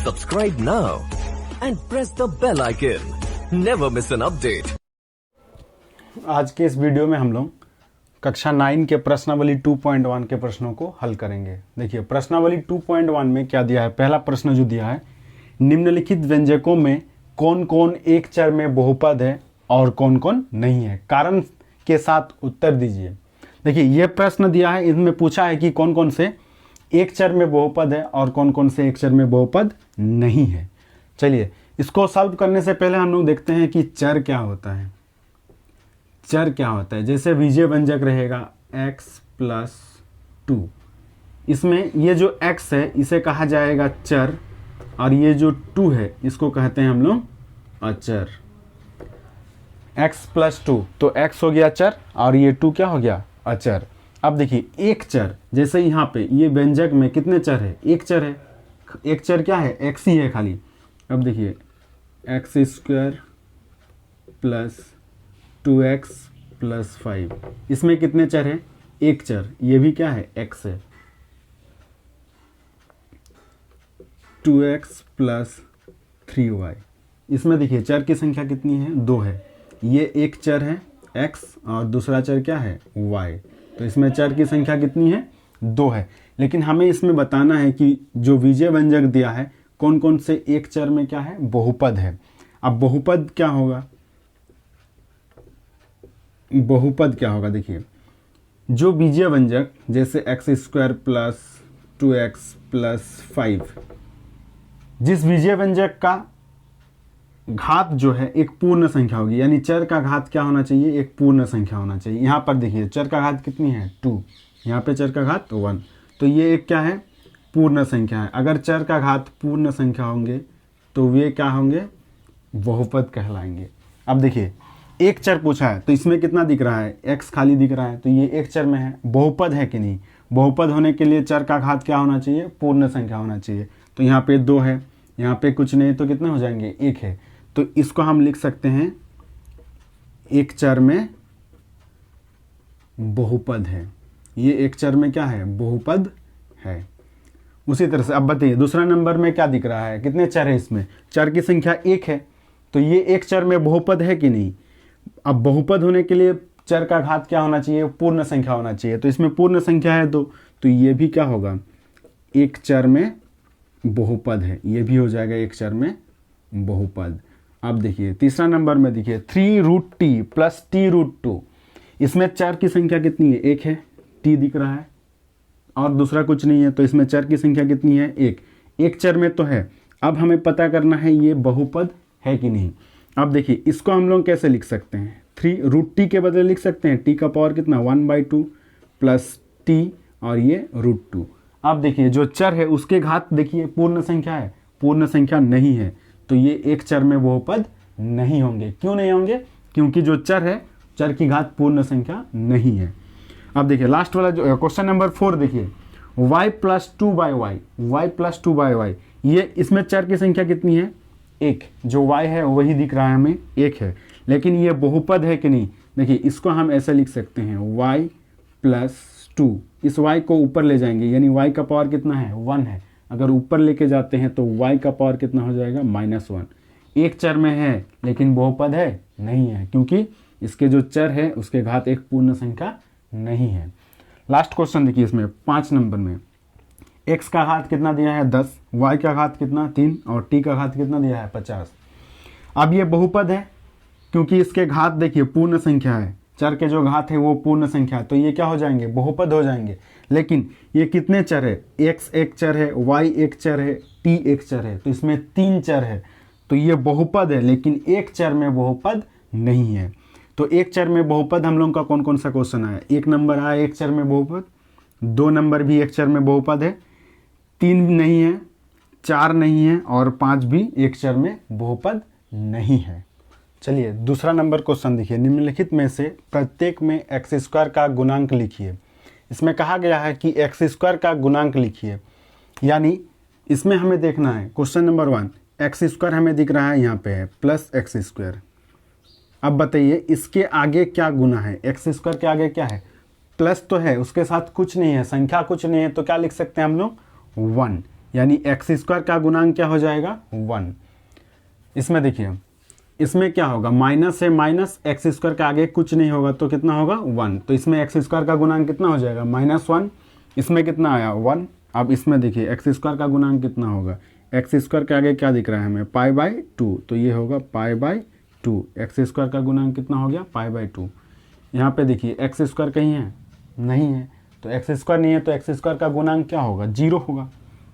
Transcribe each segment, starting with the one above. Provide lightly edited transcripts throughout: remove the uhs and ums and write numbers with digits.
Subscribe now and press the bell icon. Never miss an update. आज के इस video में हम लोग कक्षा 9 के प्रश्नावली 2.1 के प्रश्नों को हल करेंगे। देखिए प्रश्नावली 2.1 में क्या दिया है। पहला प्रश्न जो दिया है, निम्नलिखित व्यंजकों में कौन कौन एक चर में बहुपद है और कौन कौन नहीं है, कारण के साथ उत्तर दीजिए। देखिए ये प्रश्न दिया है, इसमें पूछा है कि कौन कौन से एक चर में बहुपद है और कौन कौन से एक चर में बहुपद नहीं है। चलिए इसको सॉल्व करने से पहले हम लोग देखते हैं कि चर क्या होता है। चर क्या होता है, जैसे बीजीय व्यंजक रहेगा x प्लस 2, इसमें ये जो x है इसे कहा जाएगा चर और ये जो 2 है इसको कहते हैं हम लोग अचर। x प्लस 2 तो x हो गया चर और ये 2 क्या हो गया, अचर। अब देखिए एक चर, जैसे यहाँ पे ये व्यंजक में कितने चर है, एक चर है। एक चर क्या है, x ही है खाली। अब देखिए x square plus 2x plus 5, इसमें कितने चर है, एक चर, ये भी क्या है, x है। 2x प्लस 3y, इसमें देखिए चर की संख्या कितनी है, 2 है। ये एक चर है x और दूसरा चर क्या है, y, तो इसमें चर की संख्या कितनी है, 2 है। लेकिन हमें इसमें बताना है कि जो बीजीय व्यंजक दिया है कौन कौन से एक चर में क्या है, बहुपद है। अब बहुपद क्या होगा, बहुपद क्या होगा, देखिए जो बीजीय व्यंजक जैसे x square plus 2x plus 5, जिस बीजीय व्यंजक का घात जो है एक पूर्ण संख्या होगी, यानी चर का घात क्या होना चाहिए, एक पूर्ण संख्या होना चाहिए। यहाँ पर देखिए चर का घात कितनी है, 2, यहाँ पे चर का घात 1, तो ये एक क्या है, पूर्ण संख्या है। अगर चर का घात पूर्ण संख्या होंगे तो वे क्या होंगे, बहुपद कहलाएंगे। अब देखिए एक चर पूछा है तो इसमें कितना दिख रहा है, x खाली दिख रहा है, तो ये एक चर में है, बहुपद है कि नहीं। बहुपद होने के लिए चर का घात क्या होना चाहिए, पूर्ण संख्या होना चाहिए। तो यहाँ पे 2 है, यहाँ पे कुछ नहीं, तो कितने हो जाएंगे, 1 है। तो इसको हम लिख सकते हैं एक चर में बहुपद है। ये एक चर में क्या है, बहुपद है। उसी तरह से अब बताइए दूसरा नंबर में क्या दिख रहा है, कितने चर है, इसमें चर की संख्या 1 है, तो ये एक चर में बहुपद है कि नहीं। अब बहुपद होने के लिए चर का घात क्या होना चाहिए, पूर्ण संख्या होना चाहिए, तो इसमें पूर्ण संख्या है 2, तो ये भी क्या होगा, एक चर में बहुपद है। ये भी हो जाएगा एक चर में बहुपद। अब देखिए तीसरा नंबर में देखिए 3√t प्लस t√2, इसमें चर की संख्या कितनी है, 1 है, t दिख रहा है और दूसरा कुछ नहीं है, तो इसमें चर की संख्या कितनी है, 1, एक चर में तो है। अब हमें पता करना है ये बहुपद है कि नहीं। अब देखिए इसको हम लोग कैसे लिख सकते हैं, 3√t के बदले लिख सकते हैं t का पावर कितना, 1/2 प्लस t और ये √2। अब देखिए जो चर है उसके घात देखिए पूर्ण संख्या है, पूर्ण संख्या नहीं है, तो ये एक चर में बहुपद नहीं होंगे। क्यों नहीं होंगे, क्योंकि जो चर है चर की घात पूर्ण संख्या नहीं है। अब देखिए लास्ट वाला जो क्वेश्चन नंबर 4 देखिए, y plus 2/y, y plus 2/y, ये इसमें चर की संख्या कितनी है, 1, जो y है वही दिख रहा है हमें, 1 है। लेकिन ये बहुपद है कि नहीं, देखिए इसको हम ऐसे लिख सकते हैं y प्लस 2, इस y को ऊपर ले जाएंगे, यानी y का पावर कितना है, 1 है। अगर ऊपर लेके जाते हैं तो y का पावर कितना हो जाएगा, -1। एक चर में है लेकिन बहुपद है नहीं है, क्योंकि इसके जो चर है उसके घात एक पूर्ण संख्या नहीं है। लास्ट क्वेश्चन देखिए, इसमें 5 नंबर में x का घात कितना दिया है, 10, y का घात कितना, 3 और t का घात कितना दिया है, 50। अब ये बहुपद है क्योंकि इसके घात देखिए पूर्ण संख्या है, चर के जो घात है वो पूर्ण संख्या है, तो ये क्या हो जाएंगे, बहुपद हो जाएंगे। लेकिन ये कितने चर है, x एक चर है, y एक चर है, t एक चर है, तो इसमें 3 चर है, तो ये बहुपद है लेकिन एक चर में बहुपद नहीं है। तो एक चर में बहुपद हम लोग का कौन कौन सा क्वेश्चन आया, 1 नंबर आया एक चर में बहुपद, 2 नंबर भी एक चर में बहुपद है, 3 नहीं है, 4 नहीं है और 5 भी एक चर में बहुपद नहीं है। चलिए दूसरा नंबर क्वेश्चन देखिए, निम्नलिखित में से प्रत्येक में एक्स स्क्वायर का गुणांक लिखिए। इसमें कहा गया है कि एक्स स्क्वायर का गुणांक लिखिए, यानी इसमें हमें देखना है क्वेश्चन नंबर 1, एक्स स्क्वायर हमें दिख रहा है यहाँ पे है प्लस एक्स स्क्वायर। अब बताइए इसके आगे क्या गुना है, एक्स स्क्वायर के आगे क्या है, प्लस तो है, उसके साथ कुछ नहीं है, संख्या कुछ नहीं है, तो क्या लिख सकते हैं हम लोग, 1, यानी एक्स स्क्वायर का गुणांक क्या हो जाएगा 1। इसमें देखिए, इसमें क्या होगा, माइनस है, माइनस एक्स स्क्वायर के आगे कुछ नहीं होगा तो कितना होगा 1। तो इसमें एक्स स्क्वायर का गुणांक कितना हो जाएगा -1। इसमें कितना आया 1। अब इसमें देखिए एक्स स्क्वायर का गुणांक कितना होगा, एक्स स्क्वायर के आगे क्या दिख रहा है हमें π/2, तो ये होगा π/2। एक्स स्क्वायर का गुणांक कितना हो गया π/2। यहाँ पे देखिए एक्स स्क्वायर कहीं है नहीं है, तो एक्स स्क्वायर नहीं है तो एक्स स्क्वायर का गुणांक क्या होगा 0 होगा।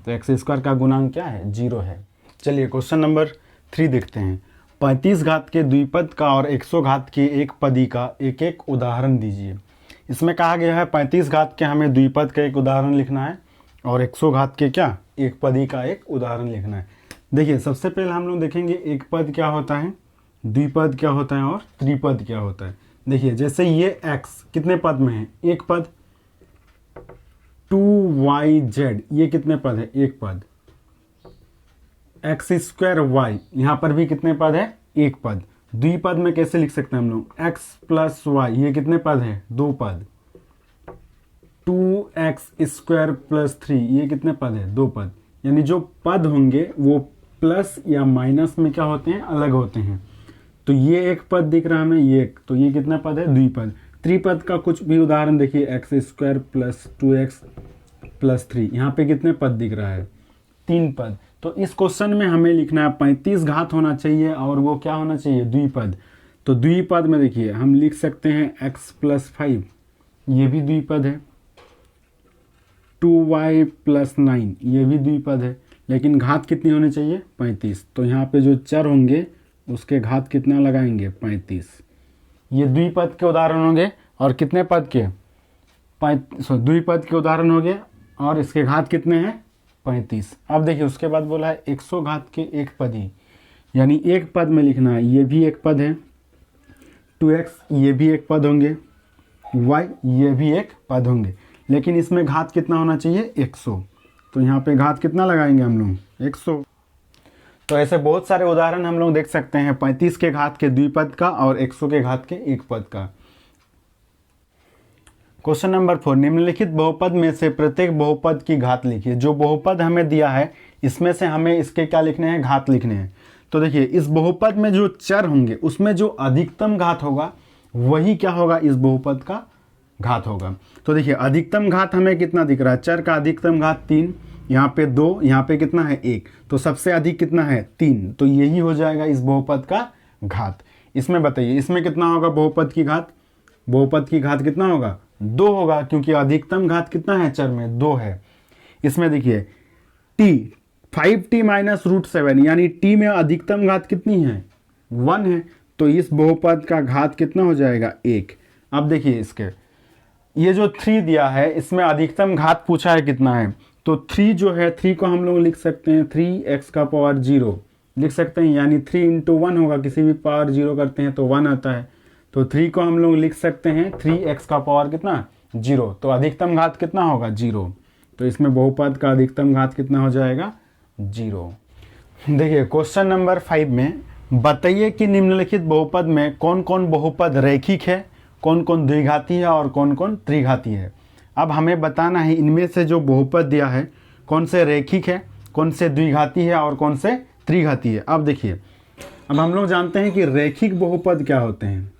तो एक्स स्क्वायर का गुणांक क्या है 0 है। चलिए क्वेश्चन नंबर 3 देखते हैं। 35 घात के द्विपद का और 100 घात के एक पदी का एक एक उदाहरण दीजिए। इसमें कहा गया है 35 घात के हमें द्विपद का एक उदाहरण लिखना है और 100 घात के क्या एक पदी का एक उदाहरण लिखना है। देखिए सबसे पहले हम लोग देखेंगे एक पद क्या होता है, द्विपद क्या होता है और त्रिपद क्या होता है। देखिए जैसे ये x कितने पद में है, एक पद, 2yz ये कितने पद है, एक पद, x² y यहाँ पर भी कितने पद है, एक पद। द्विपद में कैसे लिख सकते हैं हम लोग, x + y ये कितने पद है, दो पद, 2x² + 3 ये कितने पद है, दो पद। यानी जो पद होंगे वो प्लस या माइनस में क्या होते हैं, अलग होते हैं। तो ये एक पद दिख रहा है हमें, ये एक, तो ये कितना पद है, द्विपद। त्रिपद का कुछ भी उदाहरण देखिए, x² + 2x + 3 यहाँ पे कितने पद दिख रहा है, तीन पद। तो इस क्वेश्चन में हमें लिखना है 35 घात होना चाहिए और वो क्या होना चाहिए, द्विपद। तो द्विपद में देखिए हम लिख सकते हैं x + 5 ये भी द्विपद है, 2y + 9 ये भी द्विपद है, लेकिन घात कितनी होनी चाहिए 35। तो यहाँ पे जो चर होंगे उसके घात कितना लगाएंगे 35। ये द्विपद के उदाहरण होंगे और कितने पद के, द्विपद के उदाहरण हो गए और इसके घात कितने हैं 35। अब देखिए उसके बाद बोला है 100 घात के एक पदी, यानी एक पद में लिखना है, ये भी एक पद है, 2x ये भी एक पद होंगे, y ये भी एक पद होंगे, लेकिन इसमें घात कितना होना चाहिए 100। तो यहाँ पे घात कितना लगाएंगे हम लोग 100। तो ऐसे बहुत सारे उदाहरण हम लोग देख सकते हैं 35 के घात के द्विपद का और 100 के घात के एक पद का। क्वेश्चन नंबर 4, निम्नलिखित बहुपद में से प्रत्येक बहुपद की घात लिखिए। जो बहुपद हमें दिया है इसमें से हमें इसके क्या लिखने हैं, घात लिखने हैं। तो देखिए इस बहुपद में जो चर होंगे उसमें जो अधिकतम घात होगा वही क्या होगा, इस बहुपद का घात होगा। तो देखिए अधिकतम घात हमें कितना दिख रहा है, चर का अधिकतम घात 3, यहाँ पे 2, यहाँ पे कितना है 1, तो सबसे अधिक कितना है 3, तो यही हो जाएगा इस बहुपद का घात। इसमें बताइए इसमें कितना होगा बहुपद की घात, बहुपद की घात कितना होगा 2 होगा, क्योंकि अधिकतम घात कितना है चर में 2 है। इसमें देखिए t 5t - √7 यानी t में अधिकतम घात कितनी है 1 है, तो इस बहुपद का घात कितना हो जाएगा 1। अब देखिए इसके ये जो 3 दिया है इसमें अधिकतम घात पूछा है कितना है, तो 3 जो है 3 को हम लोग लिख सकते हैं 3x⁻0 लिख सकते हैं, यानी 3 × 1 होगा, किसी भी पावर 0 करते हैं तो 1 आता है, तो 3 को हम लोग लिख सकते हैं 3x का पावर कितना 0, तो अधिकतम घात कितना होगा 0। तो इसमें बहुपद का अधिकतम घात कितना हो जाएगा 0। देखिए क्वेश्चन नंबर 5 में बताइए कि निम्नलिखित बहुपद में कौन कौन बहुपद रैखिक है, कौन कौन द्विघाती है और कौन कौन त्रिघाती है। अब हमें बताना है इनमें से जो बहुपद दिया है कौन से रैखिक है, कौन से द्विघाती है और कौन से त्रिघाती है। अब देखिए अब हम लोग जानते हैं कि रैखिक बहुपद क्या होते हैं,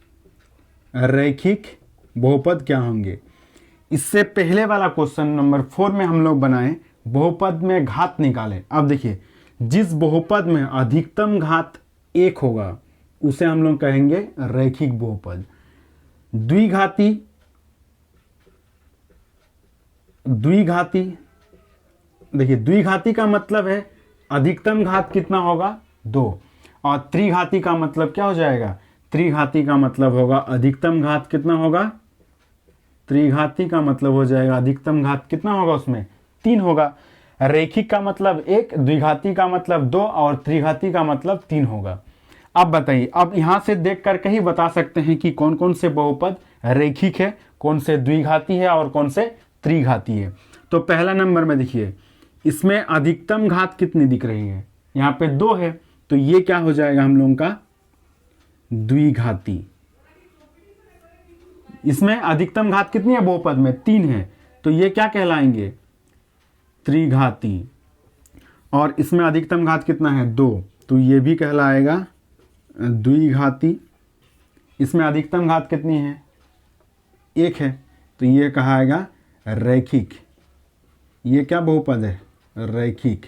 रैखिक बहुपद क्या होंगे। इससे पहले वाला क्वेश्चन नंबर 4 में हम लोग बनाए बहुपद में घात निकालें। अब देखिए जिस बहुपद में अधिकतम घात 1 होगा उसे हम लोग कहेंगे रैखिक बहुपद। द्विघाती, द्विघाती देखिए द्विघाती का मतलब है अधिकतम घात कितना होगा 2, और त्रिघाती का मतलब क्या हो जाएगा, त्रिघाती का मतलब होगा अधिकतम घात कितना होगा, त्रिघाती का मतलब हो जाएगा अधिकतम घात कितना होगा उसमें 3 होगा। रैखिक का मतलब 1, द्विघाती का मतलब 2 और त्रिघाती का मतलब 3 होगा। अब बताइए, अब यहां से देख करके ही बता सकते हैं कि कौन कौन से बहुपद रैखिक है, कौन से द्विघाती है और कौन से त्रिघाती है। तो पहला नंबर में देखिए इसमें अधिकतम घात कितनी दिख रही है, यहाँ पे 2 है, तो ये क्या हो जाएगा हम लोगों का द्विघाती। इसमें अधिकतम घात कितनी है बहुपद में 3 है, तो ये क्या कहलाएंगे त्रिघाती। और इसमें अधिकतम घात कितना है 2, तो ये भी कहलाएगा द्विघाती। इसमें अधिकतम घात कितनी है 1 है, तो ये कहाएगा रैखिक। ये क्या बहुपद है रैखिक।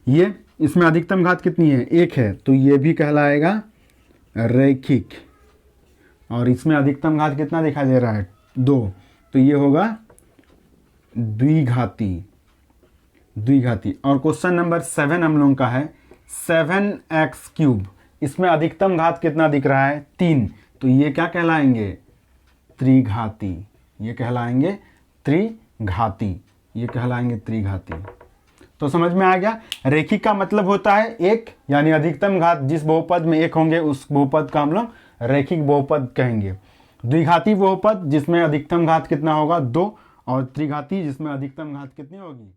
ये इसमें अधिकतम घात कितनी है 1 है, तो ये भी कहलाएगा रैखिक। और इसमें अधिकतम घात कितना दिखाई दे रहा है 2, तो ये होगा द्विघाती। द्विघाती। और क्वेश्चन नंबर 7 हम लोगों का है 7x³। इसमें अधिकतम घात कितना दिख रहा है 3, तो ये क्या कहलाएंगे त्रिघाती। ये कहलाएंगे त्रिघाती। ये कहलाएंगे त्रिघाती। तो समझ में आ गया। रेखिक का मतलब होता है 1, यानी अधिकतम घात जिस बहुपद में 1 होंगे उस बहुपद का हम लोग रैखिक बहुपद कहेंगे। द्विघाती बहुपद जिसमें अधिकतम घात कितना होगा 2, और त्रिघाती जिसमें अधिकतम घात कितनी होगी